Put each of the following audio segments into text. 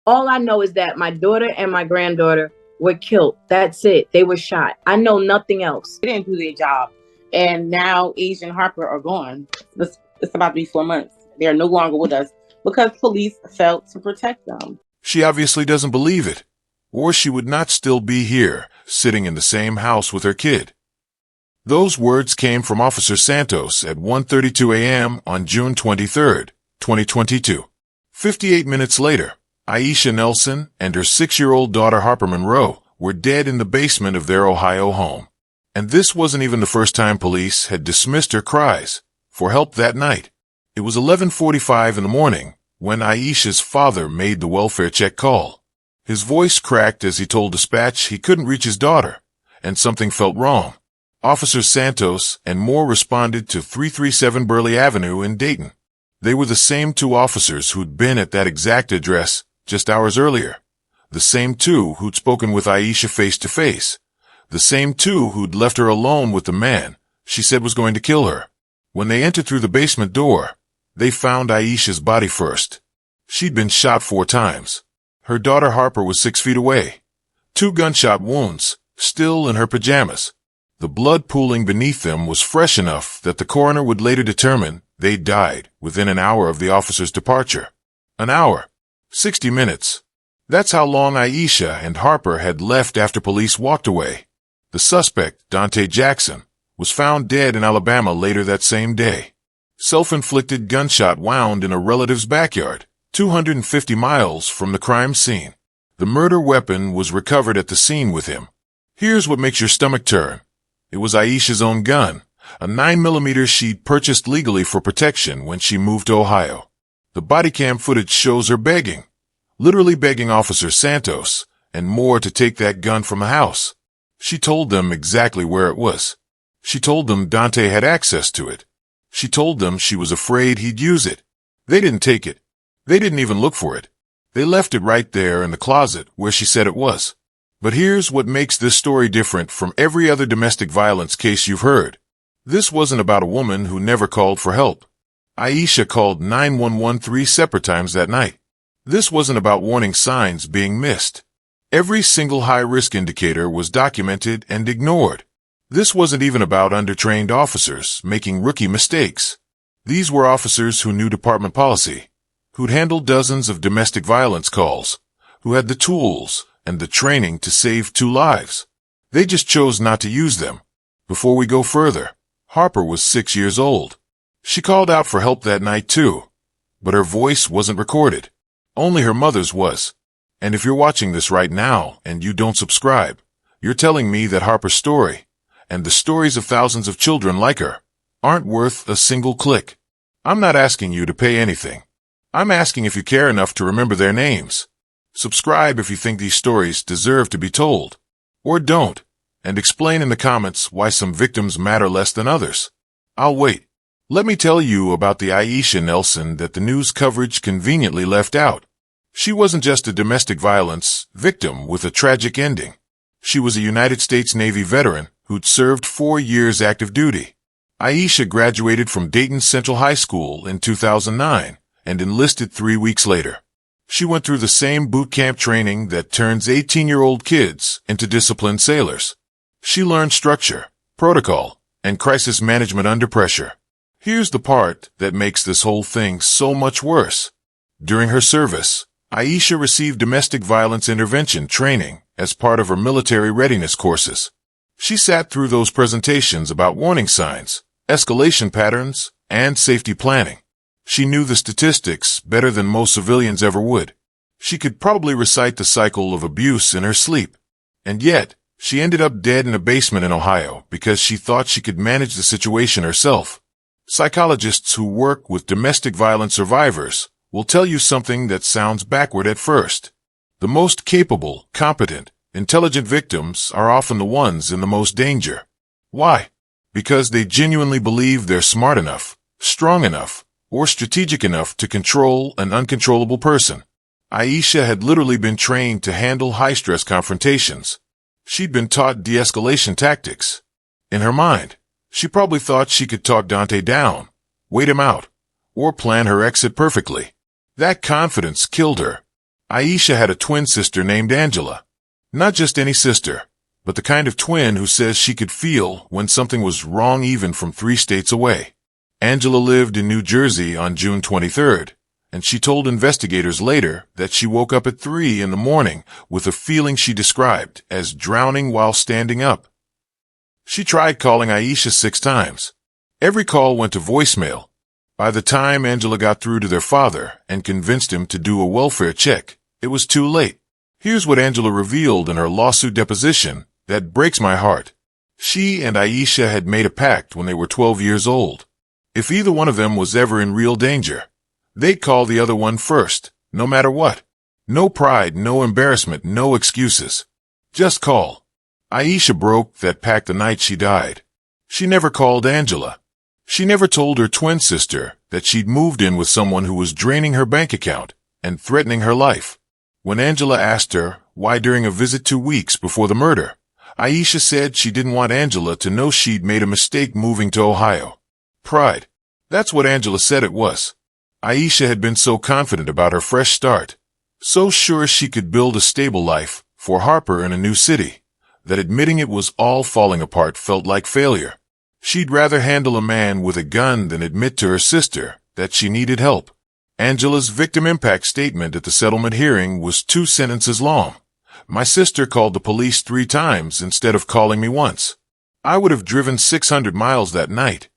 All I know is that my daughter and my granddaughter were killed. That's it. They were shot. I know nothing else. They didn't do their job. And now Aisha and Harper are gone. It's about to be 4 months. They are no longer with us because police failed to protect them. She obviously doesn't believe it, or she would not still be here, sitting in the same house with her kid. Those words came from Officer Santos at 1:32 a.m. on June 23, 2022. 58 minutes later, Aisha Nelson and her 6-year-old daughter Harper Monroe were dead in the basement of their Ohio home. And this wasn't even the first time police had dismissed her cries for help that night. It was 11:45 in the morning when Aisha's father made the welfare check call. His voice cracked as he told dispatch he couldn't reach his daughter, and something felt wrong. Officers Santos and Moore responded to 337 Burley Avenue in Dayton. They were the same two officers who'd been at that exact address just hours earlier. The same two who'd spoken with Aisha face to face. The same two who'd left her alone with the man she said was going to kill her. When they entered through the basement door, they found Aisha's body first. She'd been shot 4 times. Her daughter Harper was 6 feet away. 2 gunshot wounds, still in her pajamas. The blood pooling beneath them was fresh enough that the coroner would later determine they died within an hour of the officer's departure. An hour. 60 minutes. That's how long Aisha and Harper had left after police walked away. The suspect, Dante Jackson, was found dead in Alabama later that same day. Self-inflicted gunshot wound in a relative's backyard, 250 miles from the crime scene. The murder weapon was recovered at the scene with him. Here's what makes your stomach turn. It was Aisha's own gun, a 9mm she'd purchased legally for protection when she moved to Ohio. The body cam footage shows her begging, literally begging Officer Santos and Moore to take that gun from the house. She told them exactly where it was. She told them Dante had access to it. She told them she was afraid he'd use it. They didn't take it. They didn't even look for it. They left it right there in the closet where she said it was. But here's what makes this story different from every other domestic violence case you've heard. This wasn't about a woman who never called for help. Aisha called 911 3 separate times that night. This wasn't about warning signs being missed. Every single high-risk indicator was documented and ignored. This wasn't even about undertrained officers making rookie mistakes. These were officers who knew department policy, who'd handled dozens of domestic violence calls, who had the tools and the training to save 2 lives. They just chose not to use them. Before we go further, Harper was 6 years old. She called out for help that night too, but her voice wasn't recorded. Only her mother's was. And if you're watching this right now and you don't subscribe, you're telling me that Harper's story, and the stories of thousands of children like her, aren't worth a single click. I'm not asking you to pay anything. I'm asking if you care enough to remember their names. Subscribe if you think these stories deserve to be told. Or don't, and explain in the comments why some victims matter less than others. I'll wait. Let me tell you about the Aisha Nelson that the news coverage conveniently left out. She wasn't just a domestic violence victim with a tragic ending. She was a United States Navy veteran who'd served 4 years active duty. Aisha graduated from Dayton Central High School in 2009 and enlisted 3 weeks later. She went through the same boot camp training that turns 18-year-old kids into disciplined sailors. She learned structure, protocol, and crisis management under pressure. Here's the part that makes this whole thing so much worse. During her service, Aisha received domestic violence intervention training as part of her military readiness courses. She sat through those presentations about warning signs, escalation patterns, and safety planning. She knew the statistics better than most civilians ever would. She could probably recite the cycle of abuse in her sleep. And yet, she ended up dead in a basement in Ohio because she thought she could manage the situation herself. Psychologists who work with domestic violence survivors will tell you something that sounds backward at first. The most capable, competent, intelligent victims are often the ones in the most danger. Why? Because they genuinely believe they're smart enough, strong enough, or strategic enough to control an uncontrollable person. Aisha had literally been trained to handle high-stress confrontations. She'd been taught de-escalation tactics. In her mind, she probably thought she could talk Dante down, wait him out, or plan her exit perfectly. That confidence killed her. Aisha had a twin sister named Angela. Not just any sister, but the kind of twin who says she could feel when something was wrong even from 3 states away. Angela lived in New Jersey on June 23rd, and she told investigators later that she woke up at 3 in the morning with a feeling she described as drowning while standing up. She tried calling Aisha 6 times. Every call went to voicemail. By the time Angela got through to their father and convinced him to do a welfare check, it was too late. Here's what Angela revealed in her lawsuit deposition that breaks my heart. She and Aisha had made a pact when they were 12 years old. If either one of them was ever in real danger, they'd call the other one first, no matter what. No pride, no embarrassment, no excuses. Just call. Aisha broke that pact the night she died. She never called Angela. She never told her twin sister that she'd moved in with someone who was draining her bank account and threatening her life. When Angela asked her why during a visit 2 weeks before the murder, Aisha said she didn't want Angela to know she'd made a mistake moving to Ohio. Pride. That's what Angela said it was. Aisha had been so confident about her fresh start, so sure she could build a stable life for Harper in a new city, that admitting it was all falling apart felt like failure. She'd rather handle a man with a gun than admit to her sister that she needed help. Angela's victim impact statement at the settlement hearing was 2 sentences long. My sister called the police 3 times instead of calling me once. I would have driven 600 miles that night.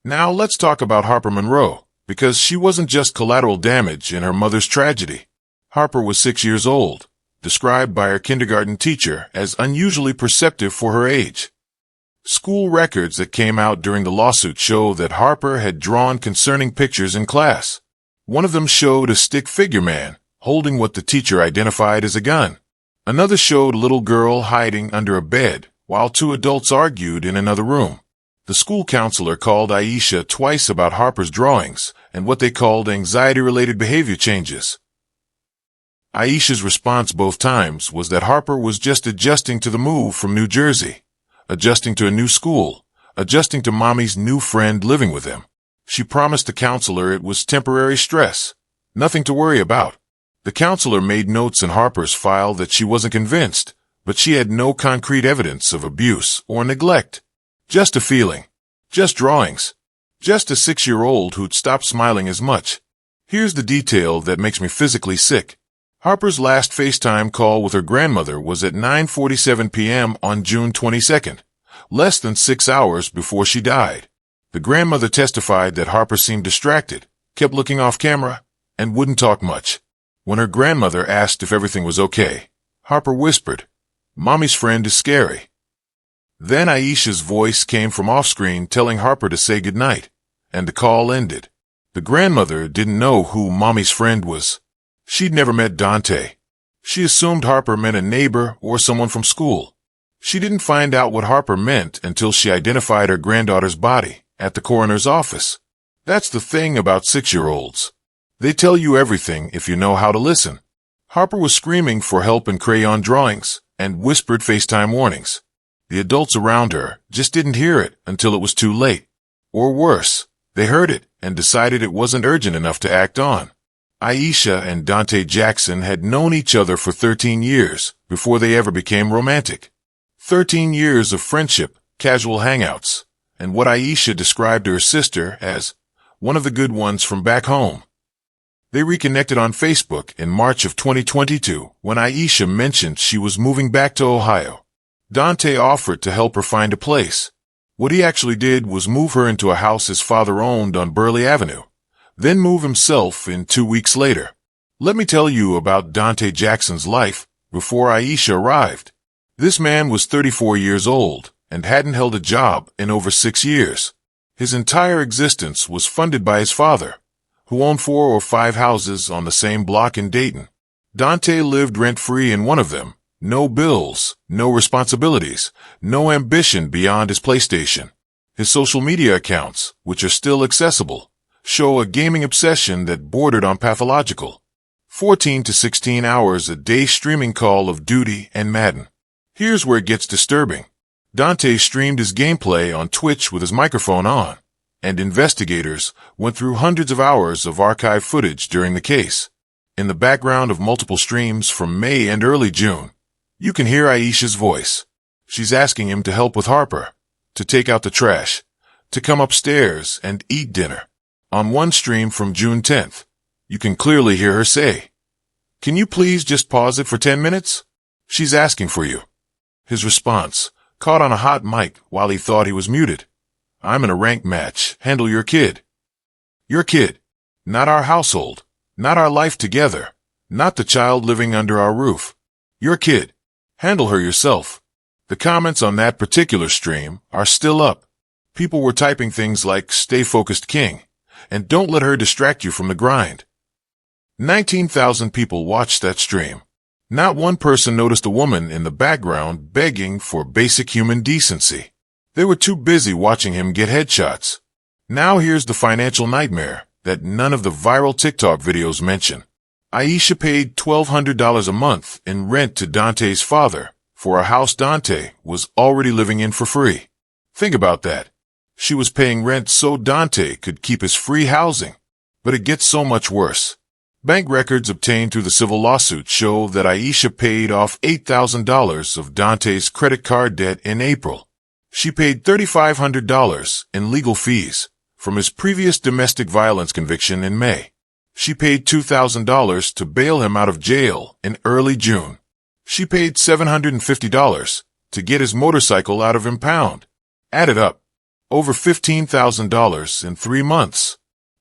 Now let's talk about Harper Monroe, because she wasn't just collateral damage in her mother's tragedy. Harper was 6 years old, described by her kindergarten teacher as unusually perceptive for her age. School records that came out during the lawsuit show that Harper had drawn concerning pictures in class. One of them showed a stick figure man holding what the teacher identified as a gun. Another showed a little girl hiding under a bed while 2 adults argued in another room. The school counselor called Aisha twice about Harper's drawings and what they called anxiety-related behavior changes. Aisha's response both times was that Harper was just adjusting to the move from New Jersey, adjusting to a new school, adjusting to Mommy's new friend living with him. She promised the counselor it was temporary stress, nothing to worry about. The counselor made notes in Harper's file that she wasn't convinced, but she had no concrete evidence of abuse or neglect. Just a feeling. Just drawings. Just a 6-year-old who'd stopped smiling as much. Here's the detail that makes me physically sick. Harper's last FaceTime call with her grandmother was at 9:47 p.m. on June 22nd, less than 6 hours before she died. The grandmother testified that Harper seemed distracted, kept looking off camera, and wouldn't talk much. When her grandmother asked if everything was okay, Harper whispered, "Mommy's friend is scary." Then Aisha's voice came from off-screen telling Harper to say goodnight, and the call ended. The grandmother didn't know who Mommy's friend was. She'd never met Dante. She assumed Harper meant a neighbor or someone from school. She didn't find out what Harper meant until she identified her granddaughter's body at the coroner's office. That's the thing about 6-year-olds. They tell you everything if you know how to listen. Harper was screaming for help in crayon drawings and whispered FaceTime warnings. The adults around her just didn't hear it until it was too late. Or worse, they heard it and decided it wasn't urgent enough to act on. Aisha and Dante Jackson had known each other for 13 years before they ever became romantic. 13 years of friendship, casual hangouts, and what Aisha described to her sister as one of the good ones from back home. They reconnected on Facebook in March of 2022 when Aisha mentioned she was moving back to Ohio. Dante offered to help her find a place. What he actually did was move her into a house his father owned on Burley Avenue, then move himself in 2 weeks later. Let me tell you about Dante Jackson's life before Aisha arrived. This man was 34 years old and hadn't held a job in over 6 years. His entire existence was funded by his father, who owned 4 or 5 houses on the same block in Dayton. Dante lived rent-free in one of them. No bills, no responsibilities, no ambition beyond his PlayStation. His social media accounts, which are still accessible, show a gaming obsession that bordered on pathological. 14 to 16 hours a day streaming Call of Duty and Madden. Here's where it gets disturbing. Dante streamed his gameplay on Twitch with his microphone on, and investigators went through hundreds of hours of archived footage during the case. In the background of multiple streams from May and early June, you can hear Aisha's voice. She's asking him to help with Harper, to take out the trash, to come upstairs and eat dinner. On one stream from June 10th, you can clearly hear her say, "Can you please just pause it for 10 minutes? She's asking for you." His response, caught on a hot mic while he thought he was muted. "I'm in a rank match. Handle your kid." Your kid. Not our household. Not our life together. Not the child living under our roof. Your kid. Handle her yourself. The comments on that particular stream are still up. People were typing things like, "Stay focused, King," and "Don't let her distract you from the grind." 19,000 people watched that stream. Not one person noticed a woman in the background begging for basic human decency. They were too busy watching him get headshots. Now here's the financial nightmare that none of the viral TikTok videos mention. Aisha paid $1,200 a month in rent to Dante's father for a house Dante was already living in for free. Think about that. She was paying rent so Dante could keep his free housing. But it gets so much worse. Bank records obtained through the civil lawsuit show that Aisha paid off $8,000 of Dante's credit card debt in April. She paid $3,500 in legal fees from his previous domestic violence conviction in May. She paid $2,000 to bail him out of jail in early June. She paid $750 to get his motorcycle out of impound. Added up, over $15,000 in 3 months.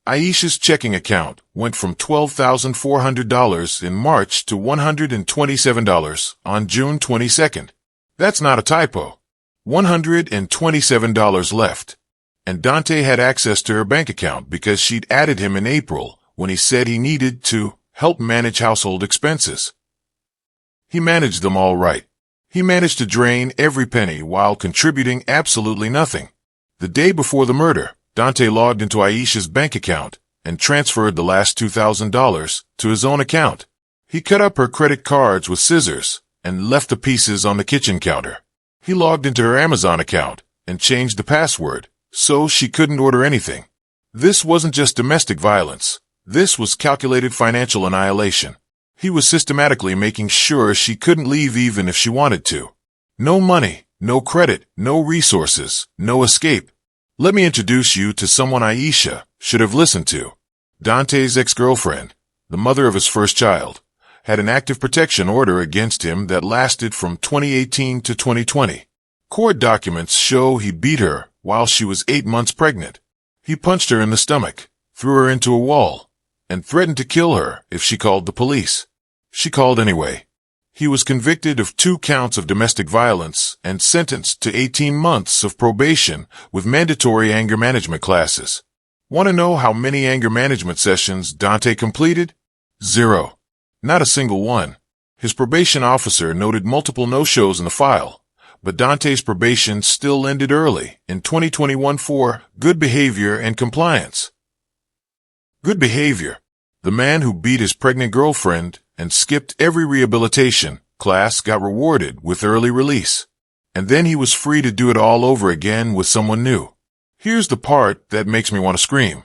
Aisha's checking account went from $12,400 in March to $127 on June 22nd. That's not a typo. $127 left. And Dante had access to her bank account because she'd added him in April when he said he needed to help manage household expenses. He managed them all right. He managed to drain every penny while contributing absolutely nothing. The day before the murder, Dante logged into Aisha's bank account and transferred the last $2,000 to his own account. He cut up her credit cards with scissors and left the pieces on the kitchen counter. He logged into her Amazon account and changed the password so she couldn't order anything. This wasn't just domestic violence. This was calculated financial annihilation. He was systematically making sure she couldn't leave even if she wanted to. No money, no credit, no resources, no escape. Let me introduce you to someone Aisha should have listened to. Dante's ex-girlfriend, the mother of his first child, had an active protection order against him that lasted from 2018 to 2020. Court documents show he beat her while she was 8 months pregnant. He punched her in the stomach, threw her into a wall, and threatened to kill her if she called the police. She called anyway. He was convicted of 2 counts of domestic violence and sentenced to 18 months of probation with mandatory anger management classes. Want to know how many anger management sessions Dante completed? 0. Not a single one. His probation officer noted multiple no-shows in the file, but Dante's probation still ended early in 2021 for good behavior and compliance. Good behavior. The man who beat his pregnant girlfriend and skipped every rehabilitation class got rewarded with early release. And then he was free to do it all over again with someone new. Here's the part that makes me want to scream.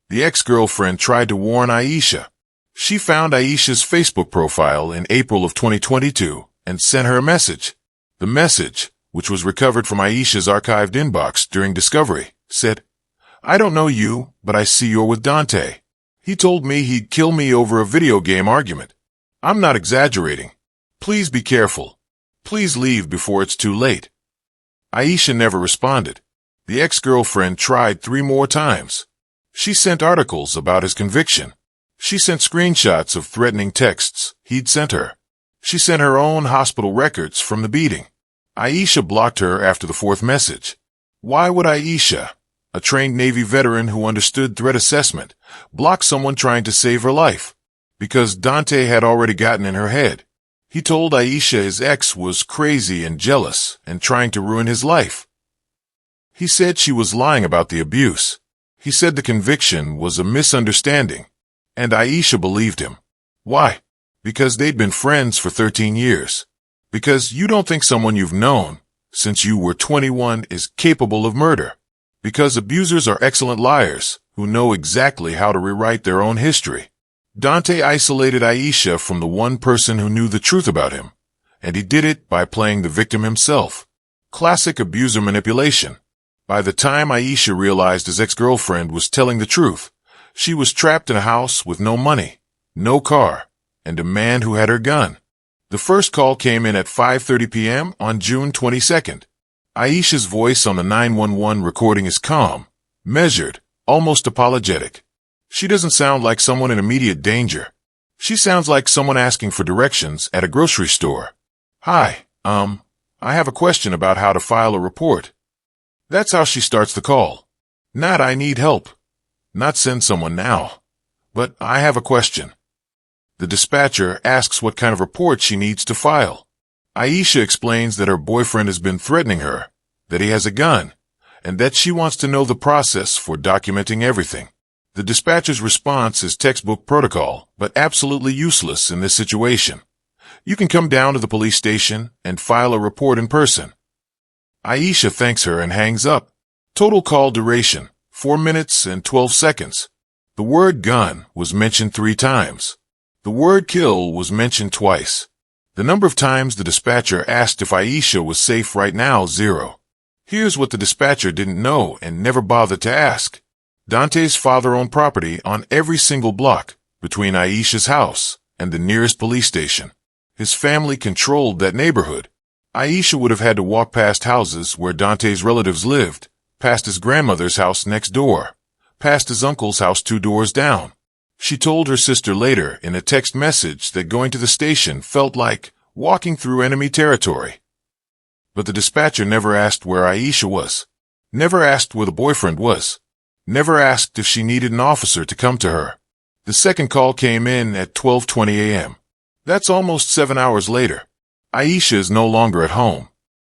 The ex-girlfriend tried to warn Aisha. She found Aisha's Facebook profile in April of 2022 and sent her a message. The message, which was recovered from Aisha's archived inbox during discovery, said, "I don't know you, but I see you're with Dante. He told me he'd kill me over a video game argument. I'm not exaggerating. Please be careful. Please leave before it's too late." Aisha never responded. The ex-girlfriend tried 3 more times. She sent articles about his conviction. She sent screenshots of threatening texts he'd sent her. She sent her own hospital records from the beating. Aisha blocked her after the 4th message. Why would Aisha, a trained Navy veteran who understood threat assessment, block someone trying to save her life? Because Dante had already gotten in her head. He told Aisha his ex was crazy and jealous and trying to ruin his life. He said she was lying about the abuse. He said the conviction was a misunderstanding. And Aisha believed him. Why? Because they'd been friends for 13 years. Because you don't think someone you've known since you were 21 is capable of murder. Because abusers are excellent liars who know exactly how to rewrite their own history. Dante isolated Aisha from the one person who knew the truth about him, and he did it by playing the victim himself. Classic abuser manipulation. By the time Aisha realized his ex-girlfriend was telling the truth, she was trapped in a house with no money, no car, and a man who had her gun. The first call came in at 5:30 p.m. on June 22nd. Aisha's voice on the 911 recording is calm, measured, almost apologetic. She doesn't sound like someone in immediate danger. She sounds like someone asking for directions at a grocery store. Hi, I have a question about how to file a report. That's how she starts the call. Not I need help. Not send someone now. But I have a question. The dispatcher asks what kind of report she needs to file. Aisha explains that her boyfriend has been threatening her, that he has a gun, and that she wants to know the process for documenting everything. The dispatcher's response is textbook protocol, but absolutely useless in this situation. You can come down to the police station and file a report in person. Aisha thanks her and hangs up. Total call duration, 4 minutes and 12 seconds. The word gun was mentioned 3 times. The word kill was mentioned twice. The number of times the dispatcher asked if Aisha was safe right now, 0. Here's what the dispatcher didn't know and never bothered to ask. Dante's father owned property on every single block between Aisha's house and the nearest police station. His family controlled that neighborhood. Aisha would have had to walk past houses where Dante's relatives lived, past his grandmother's house next door, past his uncle's house 2 doors down. She told her sister later in a text message that going to the station felt like walking through enemy territory. But the dispatcher never asked where Aisha was, never asked where the boyfriend was, never asked if she needed an officer to come to her. The second call came in at 12:20 a.m. That's almost 7 hours later. Aisha is no longer at home.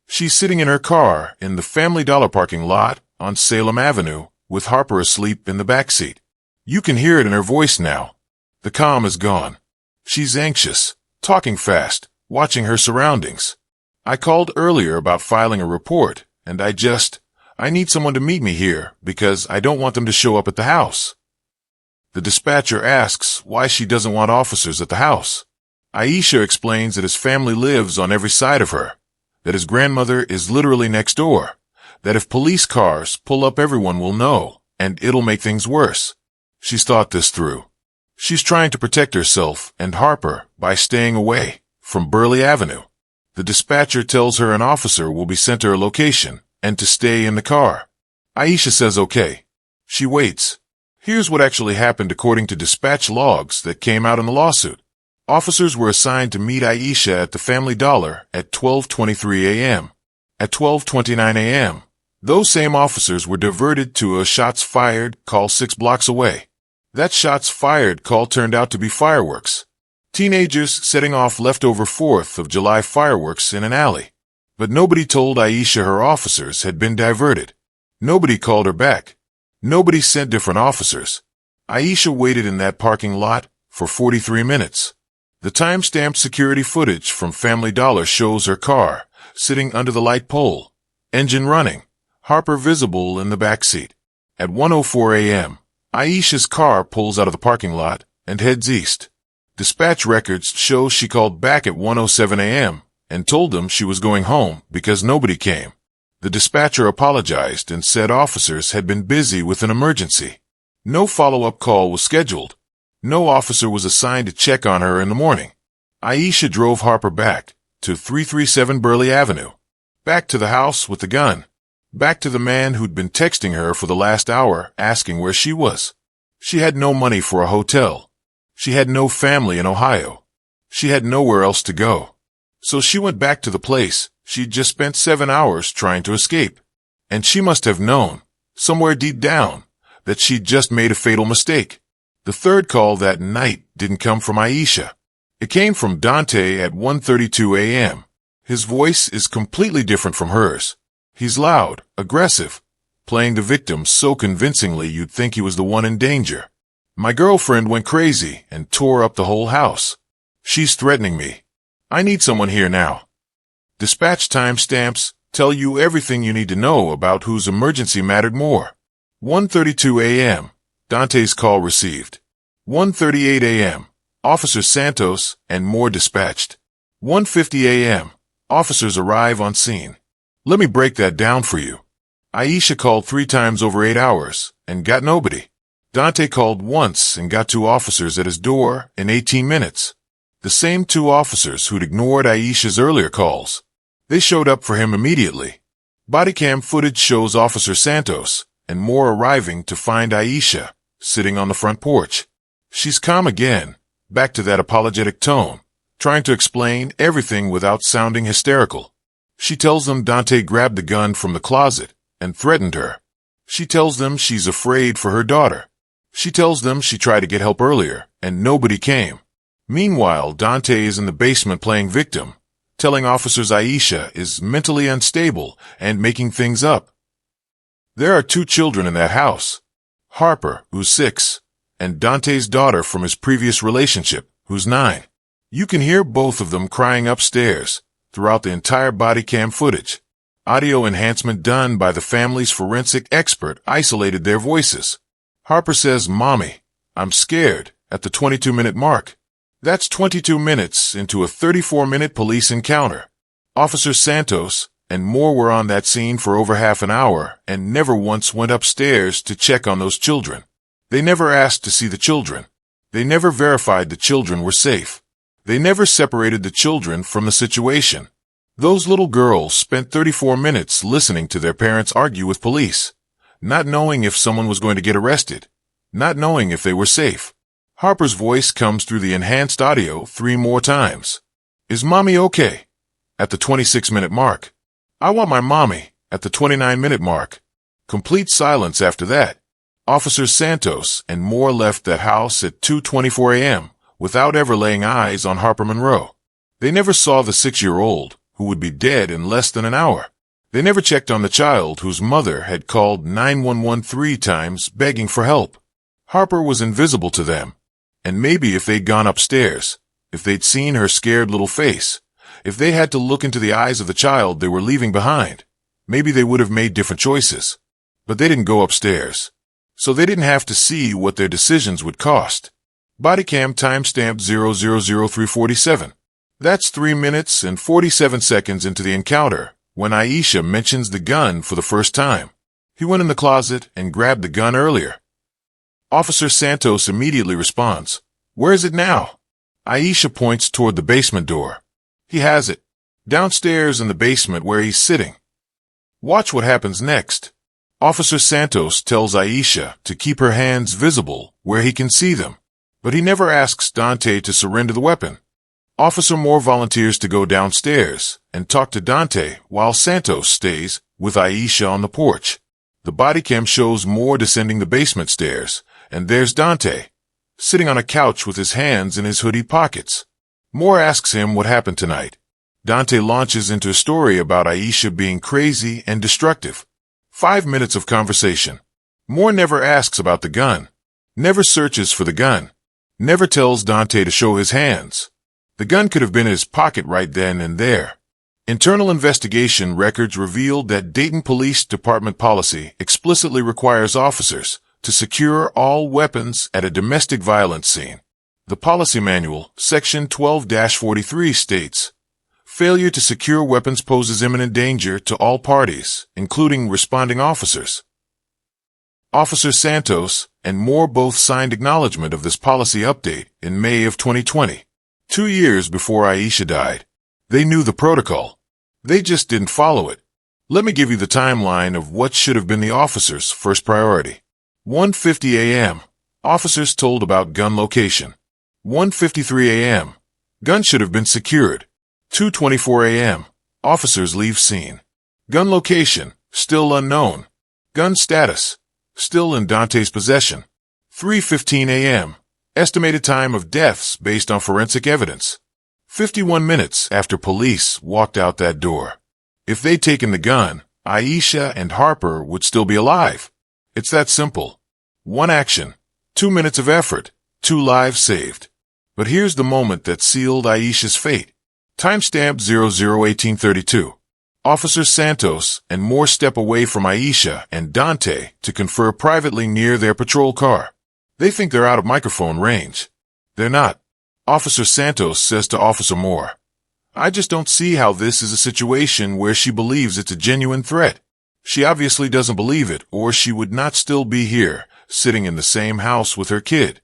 She's sitting in her car in the Family Dollar parking lot on Salem Avenue with Harper asleep in the backseat. You can hear it in her voice now. The calm is gone. She's anxious, talking fast, watching her surroundings. I called earlier about filing a report, and I need someone to meet me here because I don't want them to show up at the house. The dispatcher asks why she doesn't want officers at the house. Aisha explains that his family lives on every side of her, that his grandmother is literally next door, that if police cars pull up everyone will know, and it'll make things worse. She's thought this through. She's trying to protect herself and Harper by staying away from Burleigh Avenue. The dispatcher tells her an officer will be sent to her location and to stay in the car. Aisha says okay. She waits. Here's what actually happened according to dispatch logs that came out in the lawsuit. Officers were assigned to meet Aisha at the Family Dollar at 12:23 a.m. At 12:29 a.m., those same officers were diverted to a shots fired call 6 blocks away. That shots fired call turned out to be fireworks. Teenagers setting off leftover 4th of July fireworks in an alley. But nobody told Aisha her officers had been diverted. Nobody called her back. Nobody sent different officers. Aisha waited in that parking lot for 43 minutes. The time-stamped security footage from Family Dollar shows her car sitting under the light pole, engine running, Harper visible in the back seat. At 1:04 a.m., Aisha's car pulls out of the parking lot and heads east. Dispatch records show she called back at 1:07 a.m. and told them she was going home because nobody came. The dispatcher apologized and said officers had been busy with an emergency. No follow-up call was scheduled. No officer was assigned to check on her in the morning. Aisha drove Harper back to 337 Burleigh Avenue, back to the house with the gun, back to the man who'd been texting her for the last hour asking where she was. She had no money for a hotel. She had no family in Ohio. She had nowhere else to go. So she went back to the place she'd just spent 7 hours trying to escape. And she must have known, somewhere deep down, that she'd just made a fatal mistake. The third call that night didn't come from Aisha. It came from Dante at 1:32 a.m. His voice is completely different from hers. He's loud, aggressive, playing the victim so convincingly you'd think he was the one in danger. My girlfriend went crazy and tore up the whole house. She's threatening me. I need someone here now. Dispatch timestamps tell you everything you need to know about whose emergency mattered more. 1:32 a.m. Dante's call received. 1:38 a.m. Officers Santos and more dispatched. 1:50 a.m. Officers arrive on scene. Let me break that down for you. Aisha called 3 times over 8 hours and got nobody. Dante called once and got 2 officers at his door in 18 minutes. The same 2 officers who'd ignored Aisha's earlier calls. They showed up for him immediately. Bodycam footage shows Officer Santos and more arriving to find Aisha sitting on the front porch. She's calm again, back to that apologetic tone, trying to explain everything without sounding hysterical. She tells them Dante grabbed the gun from the closet and threatened her. She tells them she's afraid for her daughter. She tells them she tried to get help earlier and nobody came. Meanwhile, Dante is in the basement playing victim, telling officers Aisha is mentally unstable and making things up. There are 2 children in that house. Harper, who's 6, and Dante's daughter from his previous relationship, who's 9. You can hear both of them crying upstairs throughout the entire body cam footage. Audio enhancement done by the family's forensic expert isolated their voices. Harper says, "Mommy, I'm scared," at the 22-minute mark. That's 22 minutes into a 34-minute police encounter. Officer Santos and more were on that scene for over half an hour and never once went upstairs to check on those children. They never asked to see the children. They never verified the children were safe. They never separated the children from the situation. Those little girls spent 34 minutes listening to their parents argue with police, not knowing if someone was going to get arrested, not knowing if they were safe. Harper's voice comes through the enhanced audio 3 more times. "Is mommy okay?" at the 26-minute mark. "I want my mommy," at the 29-minute mark. Complete silence after that. Officers Santos and more left that house at 2:24 a.m. without ever laying eyes on Harper Monroe. They never saw the 6-year-old, who would be dead in less than an hour. They never checked on the child whose mother had called 911 3 times begging for help. Harper was invisible to them. And maybe if they'd gone upstairs, if they'd seen her scared little face, if they had to look into the eyes of the child they were leaving behind, maybe they would have made different choices. But they didn't go upstairs. So they didn't have to see what their decisions would cost. Bodycam timestamp 000347. That's 3 minutes and 47 seconds into the encounter when Aisha mentions the gun for the first time. He went in the closet and grabbed the gun earlier. Officer Santos immediately responds, "Where is it now?" Aisha points toward the basement door. He has it, downstairs in the basement where he's sitting. Watch what happens next. Officer Santos tells Aisha to keep her hands visible where he can see them, but he never asks Dante to surrender the weapon. Officer Moore volunteers to go downstairs and talk to Dante while Santos stays with Aisha on the porch. The body cam shows Moore descending the basement stairs, and there's Dante, sitting on a couch with his hands in his hoodie pockets. Moore asks him what happened tonight. Dante launches into a story about Aisha being crazy and destructive. 5 minutes of conversation. Moore never asks about the gun, never searches for the gun, never tells Dante to show his hands. The gun could have been in his pocket right then and there. Internal investigation records revealed that Dayton Police Department policy explicitly requires officers to secure all weapons at a domestic violence scene. The policy manual, section 12-43 states, "Failure to secure weapons poses imminent danger to all parties, including responding officers." Officer Santos and Moore both signed acknowledgement of this policy update in May of 2020, 2 years before Aisha died. They knew the protocol. They just didn't follow it. Let me give you the timeline of what should have been the officers' first priority. 1:50 a.m. Officers told about gun location. 1:53 a.m. Gun should have been secured. 2:24 a.m. Officers leave scene. Gun location, still unknown. Gun status, still in Dante's possession. 3:15 a.m. Estimated time of deaths based on forensic evidence. 51 minutes after police walked out that door. If they'd taken the gun, Aisha and Harper would still be alive. It's that simple. 1 action, 2 minutes of effort, 2 lives saved. But here's the moment that sealed Aisha's fate. Timestamp 001832. Officer Santos and Moore step away from Aisha and Dante to confer privately near their patrol car. They think they're out of microphone range. They're not. Officer Santos says to Officer Moore, "I just don't see how this is a situation where she believes it's a genuine threat. She obviously doesn't believe it, or she would not still be here, sitting in the same house with her kid."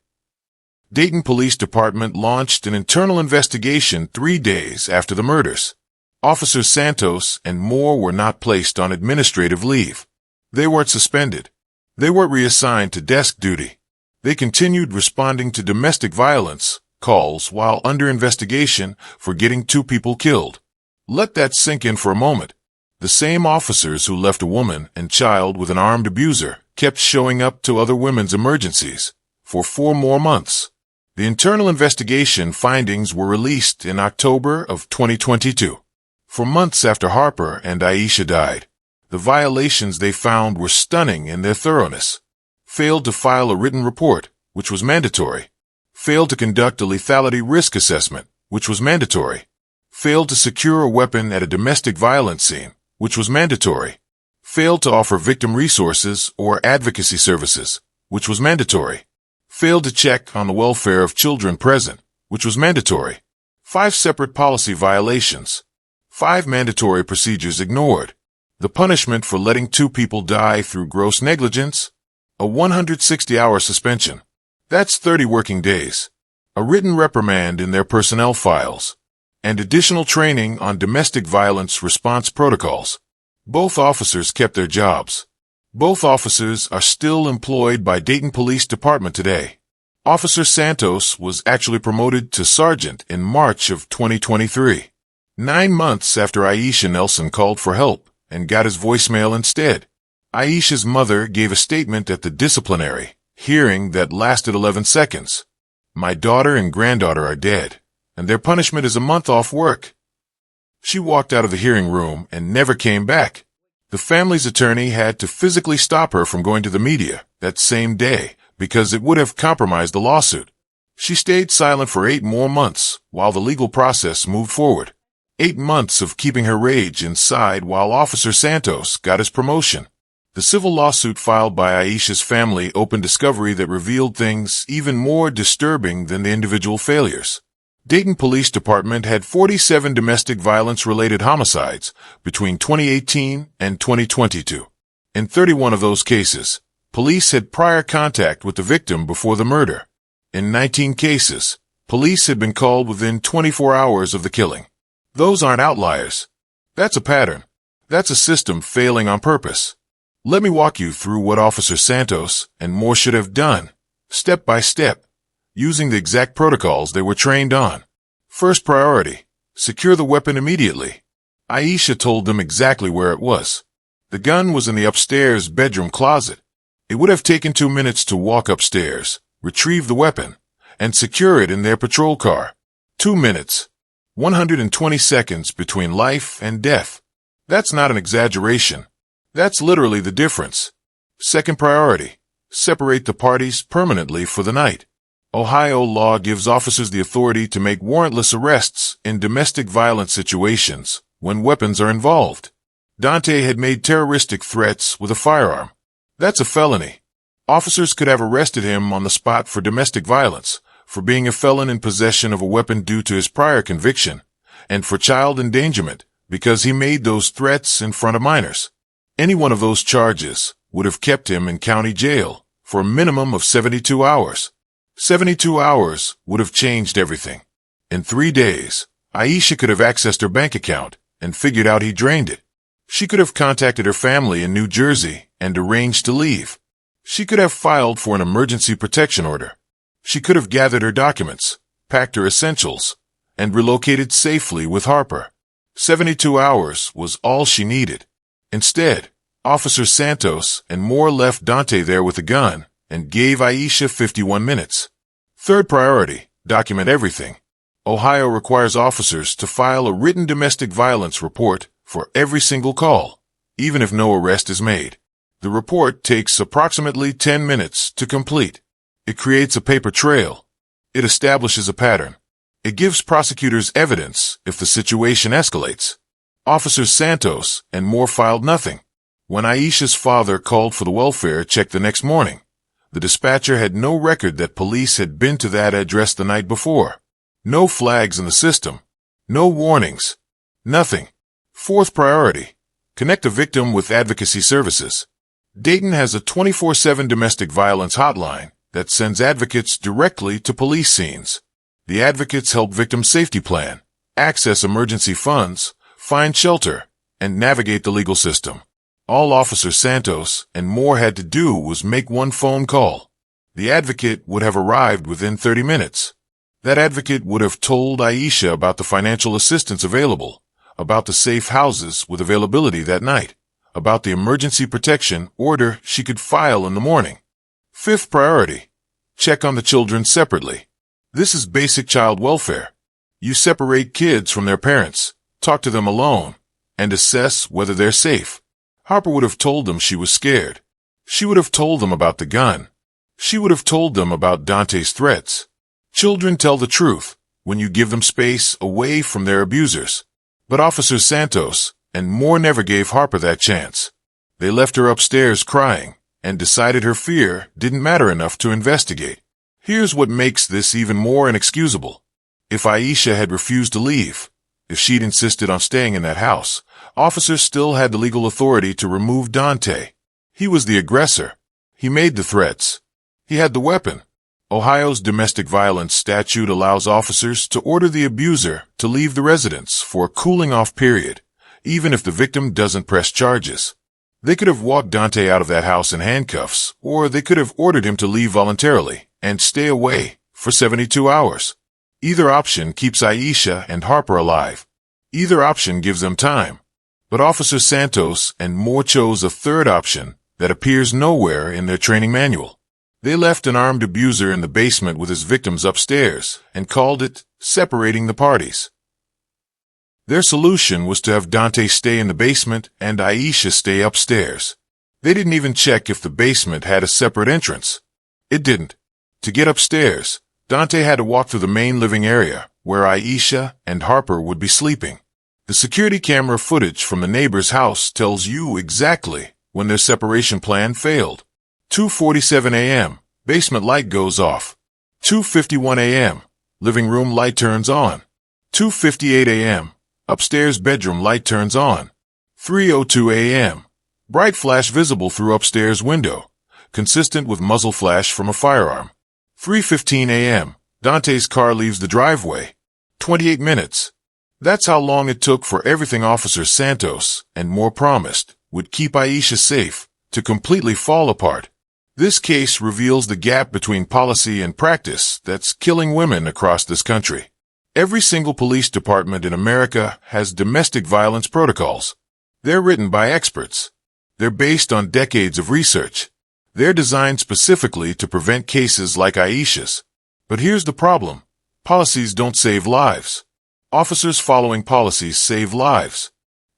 Dayton Police Department launched an internal investigation 3 days after the murders. Officers Santos and Moore were not placed on administrative leave. They weren't suspended. They weren't reassigned to desk duty. They continued responding to domestic violence calls while under investigation for getting 2 people killed. Let that sink in for a moment. The same officers who left a woman and child with an armed abuser kept showing up to other women's emergencies for 4 more months. The internal investigation findings were released in October of 2022. For months after Harper and Aisha died, the violations they found were stunning in their thoroughness. Failed to file a written report, which was mandatory. Failed to conduct a lethality risk assessment, which was mandatory. Failed to secure a weapon at a domestic violence scene, which was mandatory. Failed to offer victim resources or advocacy services, which was mandatory. Failed to check on the welfare of children present, which was mandatory. 5 separate policy violations. 5 mandatory procedures ignored. The punishment for letting 2 people die through gross negligence, a 160-hour suspension. That's 30 working days. A written reprimand in their personnel files. And additional training on domestic violence response protocols. Both officers kept their jobs. Both officers are still employed by Dayton Police Department today. Officer Santos was actually promoted to sergeant in March of 2023. 9 months after Aisha Nelson called for help and got his voicemail instead. Aisha's mother gave a statement at the disciplinary hearing that lasted 11 seconds. "My daughter and granddaughter are dead, and their punishment is a month off work." She walked out of the hearing room and never came back. The family's attorney had to physically stop her from going to the media that same day because it would have compromised the lawsuit. She stayed silent for 8 more months while the legal process moved forward. 8 months of keeping her rage inside while Officer Santos got his promotion. The civil lawsuit filed by Aisha's family opened discovery that revealed things even more disturbing than the individual failures. Dayton Police Department had 47 domestic violence-related homicides between 2018 and 2022. In 31 of those cases, police had prior contact with the victim before the murder. In 19 cases, police had been called within 24 hours of the killing. Those aren't outliers. That's a pattern. That's a system failing on purpose. Let me walk you through what Officer Santos and Moore should have done, step by step, using the exact protocols they were trained on. First priority, secure the weapon immediately. Aisha told them exactly where it was. The gun was in the upstairs bedroom closet. It would have taken 2 minutes to walk upstairs, retrieve the weapon, and secure it in their patrol car. 2 minutes. 120 seconds between life and death. That's not an exaggeration. That's literally the difference. Second priority, separate the parties permanently for the night. Ohio law gives officers the authority to make warrantless arrests in domestic violence situations when weapons are involved. Dante had made terroristic threats with a firearm. That's a felony. Officers could have arrested him on the spot for domestic violence, for being a felon in possession of a weapon due to his prior conviction, and for child endangerment because he made those threats in front of minors. Any one of those charges would have kept him in county jail for a minimum of 72 hours. 72 hours would have changed everything. In 3 days, Aisha could have accessed her bank account and figured out he drained it. She could have contacted her family in New Jersey and arranged to leave. She could have filed for an emergency protection order. She could have gathered her documents, packed her essentials, and relocated safely with Harper. 72 hours was all she needed. Instead, Officer Santos and Moore left Dante there with a gun and gave Aisha 51 minutes. Third priority, document everything. Ohio requires officers to file a written domestic violence report for every single call, even if no arrest is made. The report takes approximately 10 minutes to complete. It creates a paper trail. It establishes a pattern. It gives prosecutors evidence if the situation escalates. Officers Santos and Moore filed nothing. When Aisha's father called for the welfare check the next morning, The dispatcher had no record that police had been to that address the night before. No flags in the system. No warnings. Nothing. Fourth priority. Connect a victim with advocacy services. Dayton has a 24/7 domestic violence hotline that sends advocates directly to police scenes. The advocates help victims safety plan, access emergency funds, find shelter, and navigate the legal system. All Officer Santos and Moore had to do was make one phone call. The advocate would have arrived within 30 minutes. That advocate would have told Aisha about the financial assistance available, about the safe houses with availability that night, about the emergency protection order she could file in the morning. Fifth priority. Check on the children separately. This is basic child welfare. You separate kids from their parents, talk to them alone, and assess whether they're safe. Harper would have told them she was scared. She would have told them about the gun. She would have told them about Dante's threats. Children tell the truth when you give them space away from their abusers. But Officers Santos and Moore never gave Harper that chance. They left her upstairs crying and decided her fear didn't matter enough to investigate. Here's what makes this even more inexcusable. If Aisha had refused to leave, if she'd insisted on staying in that house, officers still had the legal authority to remove Dante. He was the aggressor. He made the threats. He had the weapon. Ohio's domestic violence statute allows officers to order the abuser to leave the residence for a cooling-off period, even if the victim doesn't press charges. They could have walked Dante out of that house in handcuffs, or they could have ordered him to leave voluntarily and stay away for 72 hours. Either option keeps Aisha and Harper alive. Either option gives them time. But Officer Santos and Moore chose a third option that appears nowhere in their training manual. They left an armed abuser in the basement with his victims upstairs and called it separating the parties. Their solution was to have Dante stay in the basement and Aisha stay upstairs. They didn't even check if the basement had a separate entrance. It didn't. To get upstairs, Dante had to walk through the main living area where Aisha and Harper would be sleeping. The security camera footage from the neighbor's house tells you exactly when their separation plan failed. 2:47 a.m., basement light goes off. 2:51 a.m., living room light turns on. 2:58 a.m., upstairs bedroom light turns on. 3:02 a.m., bright flash visible through upstairs window, consistent with muzzle flash from a firearm. 3:15 a.m., Dante's car leaves the driveway. 28 minutes. That's how long it took for everything Officers Santos and Moore promised would keep Aisha safe to completely fall apart. This case reveals the gap between policy and practice that's killing women across this country. Every single police department in America has domestic violence protocols. They're written by experts. They're based on decades of research. They're designed specifically to prevent cases like Aisha's. But here's the problem. Policies don't save lives. Officers following policies save lives.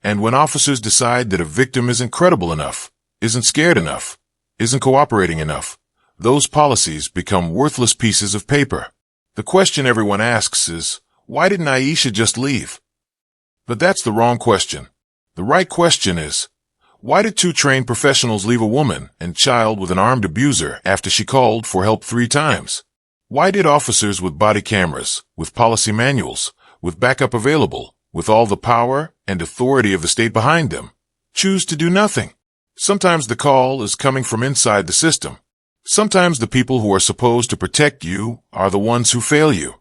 And when officers decide that a victim isn't credible enough, isn't scared enough, isn't cooperating enough, those policies become worthless pieces of paper. The question everyone asks is, why didn't Aisha just leave? But that's the wrong question. The right question is, why did two trained professionals leave a woman and child with an armed abuser after she called for help 3 times? Why did officers with body cameras, with policy manuals, with backup available, with all the power and authority of the state behind them, choose to do nothing? Sometimes the call is coming from inside the system. Sometimes the people who are supposed to protect you are the ones who fail you.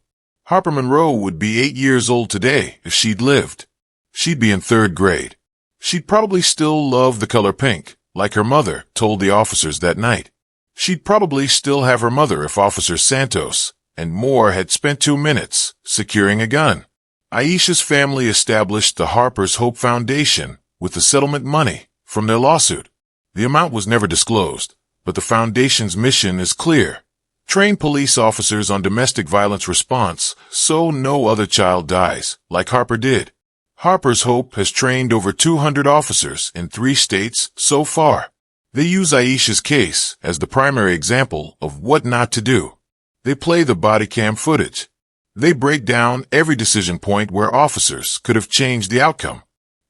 Harper Monroe would be 8 years old today if she'd lived. She'd be in 3rd grade. She'd probably still love the color pink, like her mother told the officers that night. She'd probably still have her mother if Officers Santos and Moore had spent 2 minutes securing a gun. Aisha's family established the Harper's Hope Foundation with the settlement money from their lawsuit. The amount was never disclosed, but the foundation's mission is clear. Train police officers on domestic violence response so no other child dies, like Harper did. Harper's Hope has trained over 200 officers in 3 states so far. They use Aisha's case as the primary example of what not to do. They play the body cam footage. They break down every decision point where officers could have changed the outcome.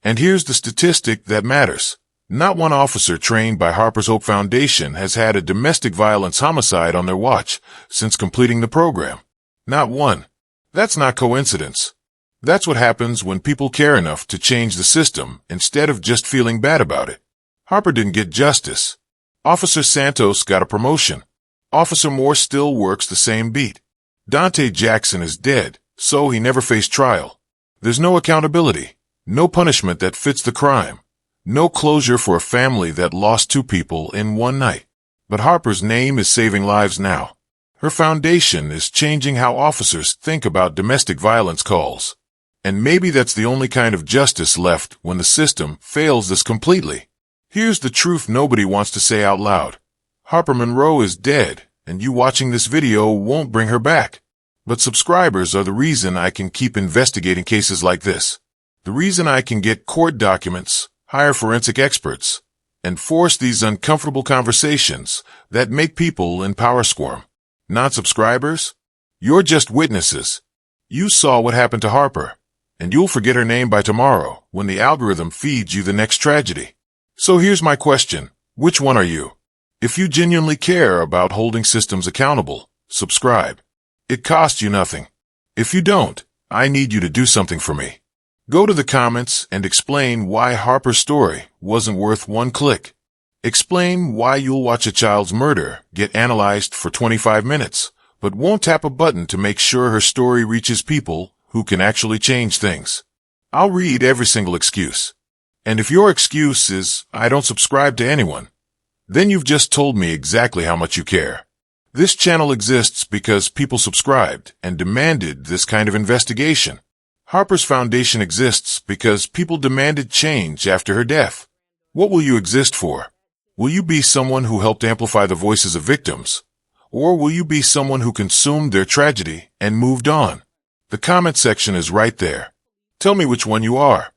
And here's the statistic that matters. Not one officer trained by Harper's Hope Foundation has had a domestic violence homicide on their watch since completing the program. Not one. That's not coincidence. That's what happens when people care enough to change the system instead of just feeling bad about it. Harper didn't get justice. Officer Santos got a promotion. Officer Moore still works the same beat. Dante Jackson is dead, so he never faced trial. There's no accountability, no punishment that fits the crime, no closure for a family that lost 2 people in one night. But Harper's name is saving lives now. Her foundation is changing how officers think about domestic violence calls. And maybe that's the only kind of justice left when the system fails this completely. Here's the truth nobody wants to say out loud. Harper Monroe is dead, and you watching this video won't bring her back. But subscribers are the reason I can keep investigating cases like this. The reason I can get court documents, hire forensic experts, and force these uncomfortable conversations that make people in power squirm. Non-subscribers? You're just witnesses. You saw what happened to Harper, and you'll forget her name by tomorrow when the algorithm feeds you the next tragedy. So here's my question. Which one are you? If you genuinely care about holding systems accountable, subscribe. It costs you nothing. If you don't, I need you to do something for me. Go to the comments and explain why Harper's story wasn't worth one click. Explain why you'll watch a child's murder get analyzed for 25 minutes, but won't tap a button to make sure her story reaches people who can actually change things. I'll read every single excuse. And if your excuse is, I don't subscribe to anyone, then you've just told me exactly how much you care. This channel exists because people subscribed and demanded this kind of investigation. Harper's Foundation exists because people demanded change after her death. What will you exist for? Will you be someone who helped amplify the voices of victims? Or will you be someone who consumed their tragedy and moved on? The comment section is right there. Tell me which one you are.